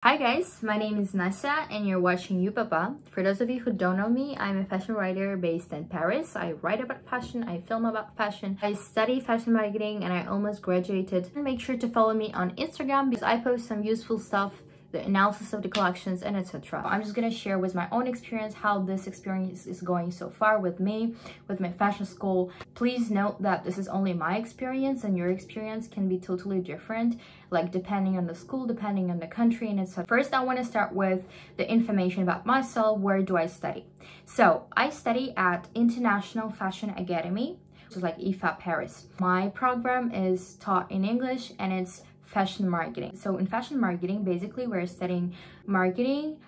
Hi guys, my name is Nasha and you're watching You Papa. For those of you who don't know me, I'm a fashion writer based in Paris. I write about fashion, I film about fashion, I study fashion marketing, and I almost graduated. And make sure to follow me on Instagram because I post some useful stuff, the analysis of the collections, and etc. I'm just gonna share with my own experience how this experience is going so far with me, with my fashion school. Please note that this is only my experience and your experience can be totally different, like depending on the school, depending on the country, and etc. First, I want to start with the information about myself. Where do I study? So I study at International Fashion Academy, which is like IFA Paris. My program is taught in English and it's fashion marketing. So in fashion marketing, basically we're studying marketing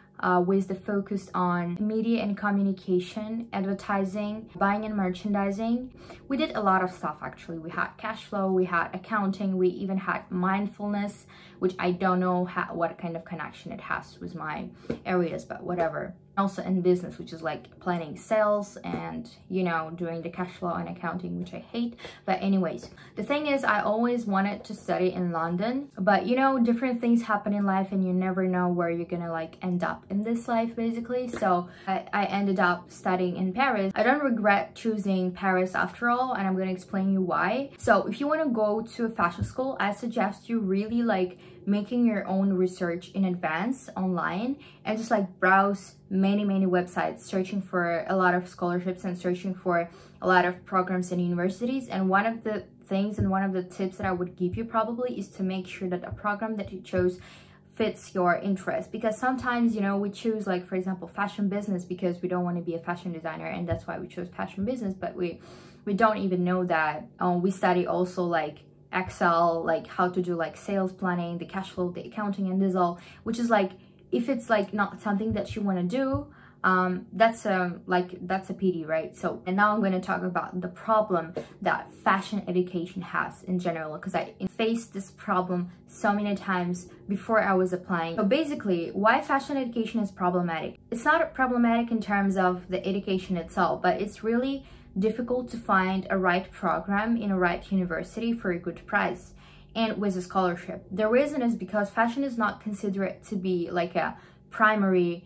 with the focus on media and communication, advertising, buying and merchandising. We did a lot of stuff actually. We had cash flow, we had accounting, we even had mindfulness, which I don't know what kind of connection it has with my areas, but whatever. Also in business, which is like planning sales and, you know, doing the cash flow and accounting, which I hate. But anyways, the thing is, I always wanted to study in London, but you know, different things happen in life and you never know where you're gonna like end up in this life basically. So I ended up studying in Paris. I don't regret choosing Paris after all, and I'm gonna explain you why. So if you want to go to a fashion school, I suggest you really like making your own research in advance online and just like browse many websites, searching for a lot of scholarships and searching for a lot of programs and universities. And one of the things and one of the tips that I would give you probably is to make sure that a program that you chose fits your interest, because sometimes, you know, we choose like, for example, fashion business because we don't want to be a fashion designer, and that's why we chose fashion business, but we don't even know that we study also like Excel, like how to do like sales planning, the cash flow, the accounting, and this all, which is like, if it's like not something that you want to do, that's a pity, right? So, and now I'm going to talk about the problem that fashion education has in general, because I faced this problem so many times before I was applying. So basically, why fashion education is problematic? It's not problematic in terms of the education itself, but it's really difficult to find a right program in a right university for a good price and with a scholarship. The reason is because fashion is not considered to be like a primary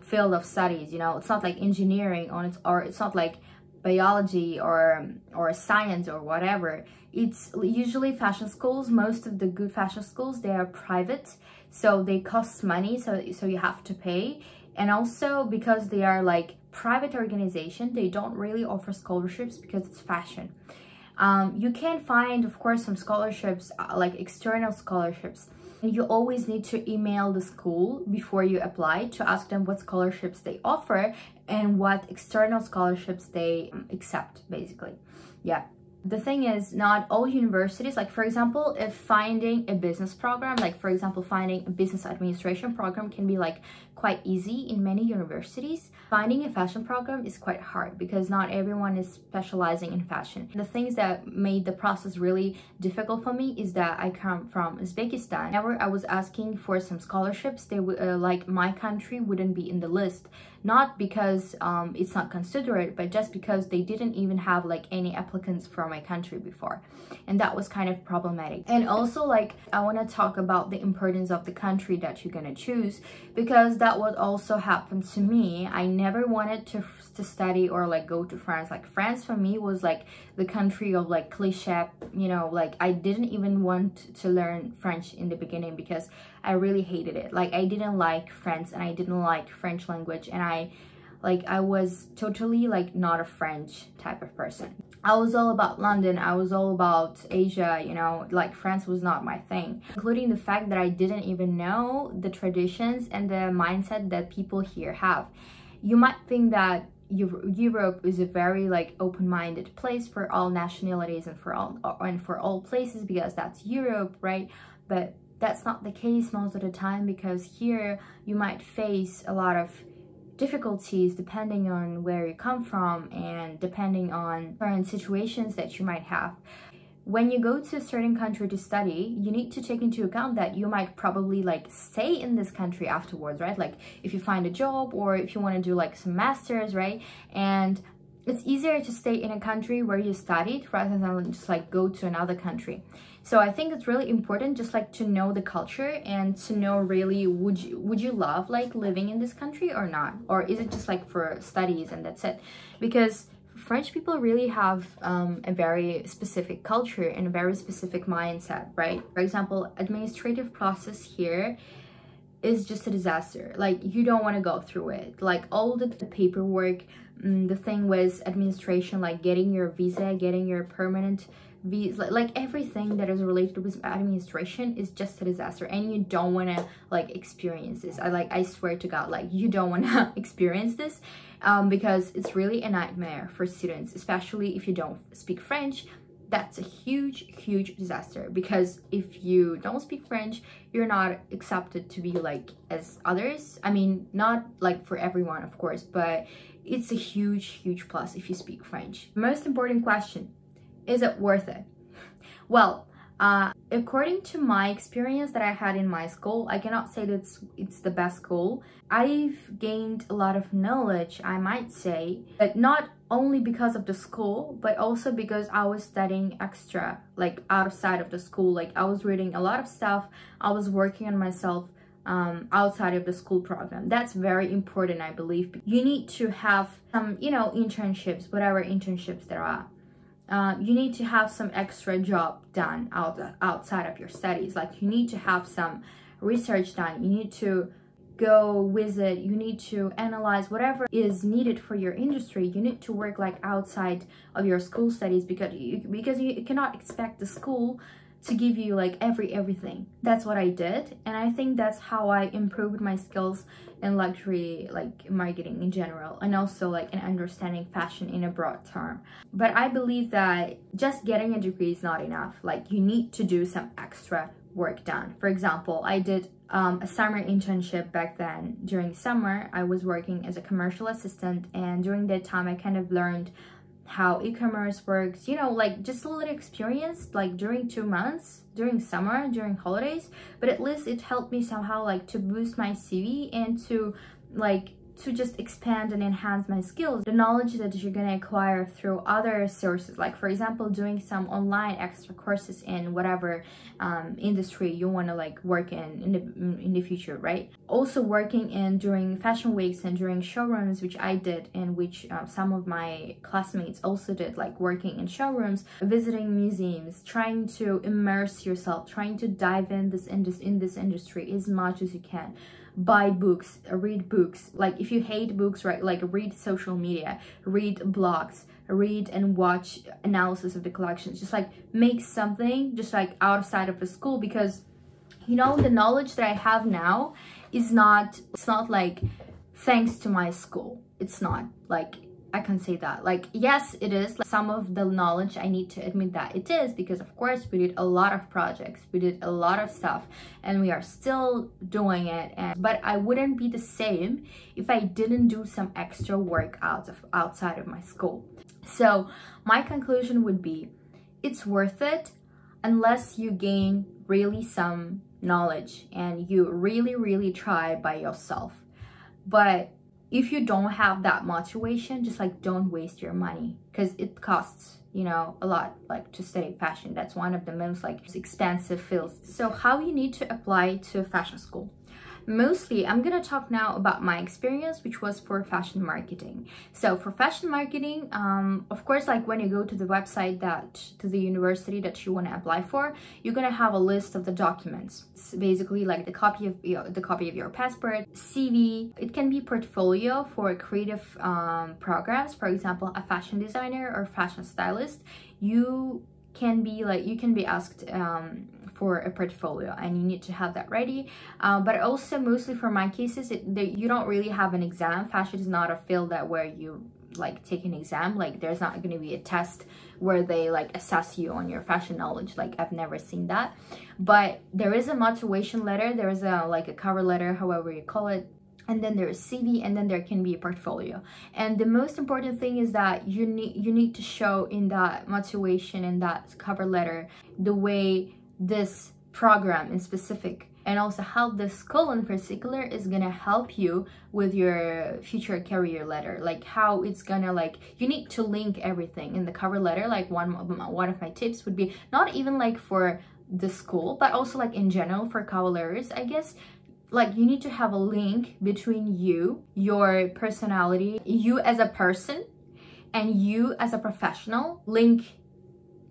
field of studies. You know, it's not like engineering or it's not like biology or science or whatever. It's usually fashion schools. Most of the good fashion schools, they are private, so they cost money, so you have to pay. And also because they are like private organization, they don't really offer scholarships because it's fashion. You can find, of course, some scholarships, like external scholarships. And you always need to email the school before you apply to ask them what scholarships they offer and what external scholarships they accept, basically. Yeah. The thing is, not all universities, like for example, if finding a business program, like for example, finding a business administration program can be like quite easy in many universities, finding a fashion program is quite hard because not everyone is specializing in fashion. The things that made the process really difficult for me is that I come from Uzbekistan. Whenever I was asking for some scholarships, they would like my country wouldn't be in the list. Not because it's not considered, but just because they didn't even have like any applicants from my country before, and that was kind of problematic. And also, like, I want to talk about the importance of the country that you're gonna choose, because that would also happen to me. I never wanted to study or like go to France. Like France for me was like the country of like cliché, you know, like I didn't even want to learn French in the beginning because I really hated it. Like I didn't like French and I didn't like French language, and I was totally like not a French type of person. I was all about London, I was all about Asia, you know, like France was not my thing. Including the fact that I didn't even know the traditions and the mindset that people here have. You might think that Europe is a very like open-minded place for all nationalities and for all places because that's Europe, right? But that's not the case most of the time, because here you might face a lot of difficulties depending on where you come from and depending on current situations that you might have. When you go to a certain country to study, you need to take into account that you might probably like stay in this country afterwards, right? Like if you find a job or if you want to do like some masters, right? And it's easier to stay in a country where you studied rather than just like go to another country. So I think it's really important just like to know the culture and to know really would you love like living in this country or not, or is it just like for studies and that's it? Because French people really have a very specific culture and a very specific mindset, right? For example, administrative process here is just a disaster. Like, you don't want to go through it. Like, all the paperwork, the thing with administration, like getting your visa, getting your permanent visa, like everything that is related with administration is just a disaster, and you don't want to like experience this. I swear to God, like, you don't want to experience this because it's really a nightmare for students, especially if you don't speak French. That's a huge disaster, because if you don't speak French, you're not accepted to be like as others. I mean, not like for everyone, of course, but it's a huge plus if you speak French. Most important question, is it worth it? Well, according to my experience that I had in my school, I cannot say that it's the best school. I've gained a lot of knowledge, I might say, but not only because of the school, but also because I was studying extra, like outside of the school. Like, I was reading a lot of stuff, I was working on myself outside of the school program. That's very important, I believe. You need to have some, you know, internships, whatever internships there are. You need to have some extra job done outside of your studies. Like, you need to have some research done. You need to go visit. You need to analyze whatever is needed for your industry. You need to work like outside of your school studies, because you cannot expect the school to give you like everything. That's what I did, and I think that's how I improved my skills in luxury like marketing in general, and also like in understanding fashion in a broad term. But I believe that just getting a degree is not enough. Like, you need to do some extra work done. For example, I did a summer internship back then. During summer, I was working as a commercial assistant, and during that time I kind of learned how e-commerce works, you know, like just a little experience, like during 2 months, during summer, during holidays. But at least it helped me somehow like to boost my CV and to like to just expand and enhance my skills, the knowledge that you're gonna acquire through other sources, like for example doing some online extra courses in whatever industry you want to like work in the future, right? Also working in during fashion weeks and during showrooms, which I did, and which some of my classmates also did, like working in showrooms, visiting museums, trying to immerse yourself, trying to dive in this industry as much as you can. Buy books, read books. Like, if you hate books, right, like read social media, read blogs, read and watch analysis of the collections. Just like make something just like outside of the school, because you know, the knowledge that I have now is not, it's not like thanks to my school. It's not like, I can say that. Like, yes, it is like some of the knowledge, I need to admit that it is, because of course we did a lot of projects, we did a lot of stuff, and we are still doing it. But I wouldn't be the same if I didn't do some extra work outside of my school. So my conclusion would be, it's worth it unless you gain really some knowledge and you really try by yourself. But if you don't have that motivation, just like don't waste your money, because it costs, you know, a lot, like to study fashion. That's one of the most like expensive fields. So how you need to apply to fashion school? Mostly, I'm gonna talk now about my experience, which was for fashion marketing. So for fashion marketing, of course, like when you go to the website to the university that you want to apply for, you're gonna have a list of the documents. It's basically like the copy of your passport, CV. It can be portfolio for creative programs. For example, a fashion designer or fashion stylist, you can be asked for a portfolio, and you need to have that ready. But also, mostly for my cases, you don't really have an exam. Fashion is not a field that where you like take an exam. Like, there's not going to be a test where they like assess you on your fashion knowledge. Like, I've never seen that. But there is a motivation letter, there is a cover letter, however you call it, and then there's CV, and then there can be a portfolio. And the most important thing is that you need to show in that motivation and that cover letter the way this program in specific and also how the school in particular is gonna help you with your future career letter, like how it's gonna, like, you need to link everything in the cover letter. Like one of my tips would be not even like for the school, but also like in general for cover letters, I guess. Like you need to have a link between you, your personality, you as a person, and you as a professional. Link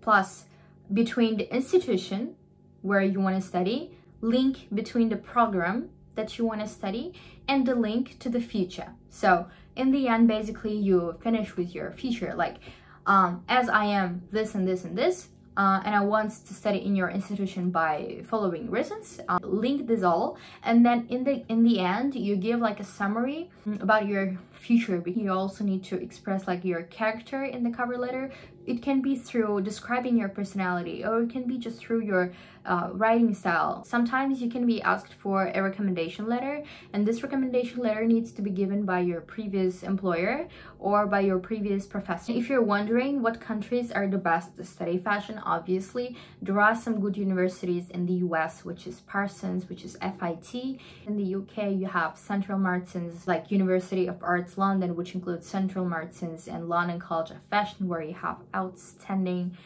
plus between the institution where you want to study, link between the program that you want to study, and the link to the future. So in the end, basically you finish with your future, like as I am this and this and this, and I want to study in your institution by following reasons. Link this all, and then in the end you give like a summary about your future. But you also need to express like your character in the cover letter. It can be through describing your personality, or it can be just through your writing style. Sometimes you can be asked for a recommendation letter, and this recommendation letter needs to be given by your previous employer or by your previous professor. If you're wondering what countries are the best to study fashion, obviously there are some good universities in the US, which is Parsons, which is FIT. In the UK you have Central Martins, like University of Arts London, which includes Central Martins and London College of Fashion, where you have outstanding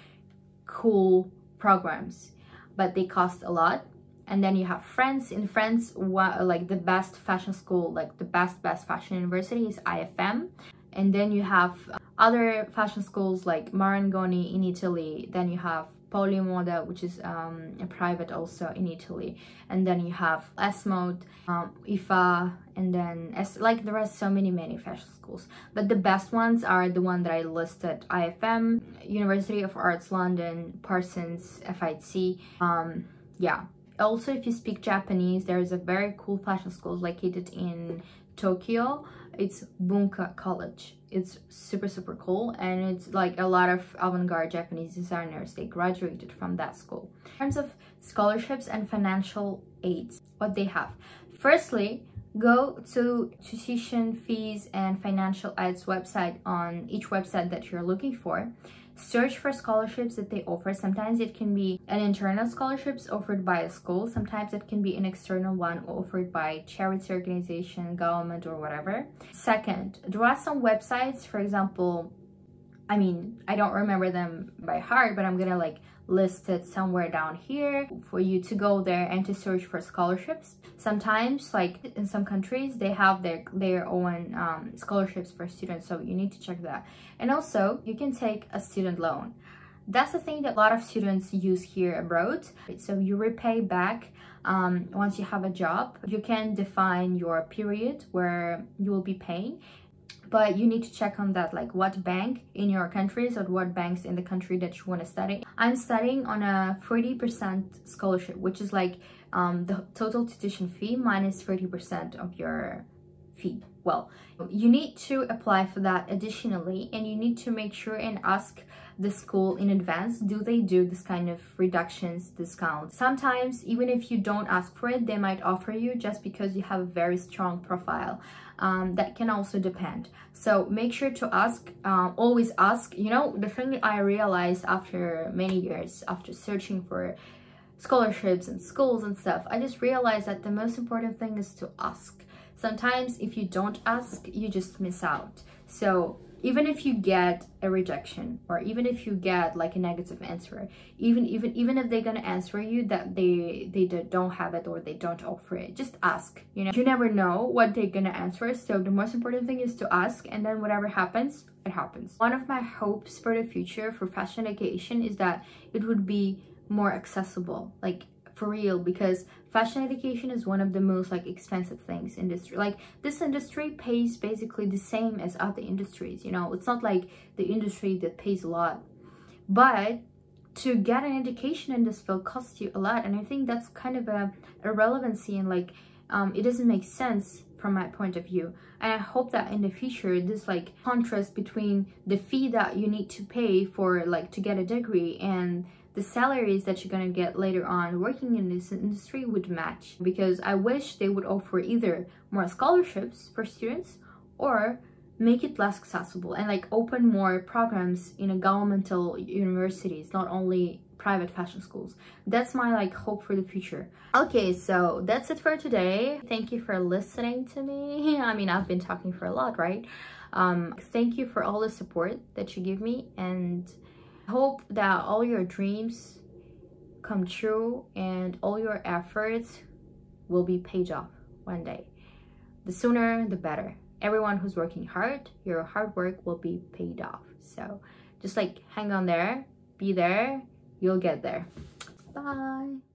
cool programs, but they cost a lot. And then you have France. In France, like the best fashion school, like the best fashion university is IFM. And then you have other fashion schools like Marangoni in Italy. Then you have Polimoda, which is a private also in Italy. And then you have Esmod, IFA, and then like there are so many fashion schools. But the best ones are the one that I listed: IFM, University of Arts London, Parsons, FIT. Yeah. Also, if you speak Japanese, there's a very cool fashion school located in Tokyo. It's Bunka College. It's super cool, and it's like a lot of avant-garde Japanese designers, they graduated from that school. In terms of scholarships and financial aids, what they have: firstly, go to tuition fees and financial aids website on each website that you're looking for. Search for scholarships that they offer. Sometimes it can be an internal scholarships offered by a school. Sometimes it can be an external one offered by charity organization, government, or whatever. Second, there are some websites, for example, I mean, I don't remember them by heart, but I'm gonna like list it somewhere down here for you to go there and to search for scholarships. Sometimes, like in some countries, they have their own scholarships for students, so you need to check that. And also, you can take a student loan. That's the thing that a lot of students use here abroad. So you repay back once you have a job. You can define your period where you will be paying, but you need to check on that, like what bank in your countries or what banks in the country that you want to study. I'm studying on a 30% scholarship, which is like the total tuition fee minus 30% of your fee. Well, you need to apply for that additionally, and you need to make sure and ask the school in advance, do they do this kind of reductions, discounts? Sometimes even if you don't ask for it, they might offer you just because you have a very strong profile. That can also depend. So make sure to ask, always ask. You know, the thing I realized after many years, after searching for scholarships and schools and stuff, I just realized that the most important thing is to ask. Sometimes if you don't ask, you just miss out. So even if you get a rejection, or even if you get like a negative answer, even if they're gonna answer you that they don't have it or they don't offer it, just ask. You know, you never know what they're gonna answer. So the most important thing is to ask, and then whatever happens, it happens. One of my hopes for the future for fashion education is that it would be more accessible, like for real, because fashion education is one of the most like expensive things industry. Like this industry pays basically the same as other industries, you know. It's not like the industry that pays a lot, but to get an education in this field costs you a lot. And I think that's kind of a irrelevancy, and like it doesn't make sense from my point of view. And I hope that in the future this like contrast between the fee that you need to pay for like to get a degree and the salaries that you're gonna get later on working in this industry would match. Because I wish they would offer either more scholarships for students or make it less accessible and like open more programs in a governmental universities, not only private fashion schools. That's my like hope for the future. Okay, so that's it for today. Thank you for listening to me. I mean, I've been talking for a lot, right? Thank you for all the support that you give me, and I hope that all your dreams come true and all your efforts will be paid off one day. The sooner the better. Everyone who's working hard, your hard work will be paid off. So just like hang on there, be there, you'll get there. Bye.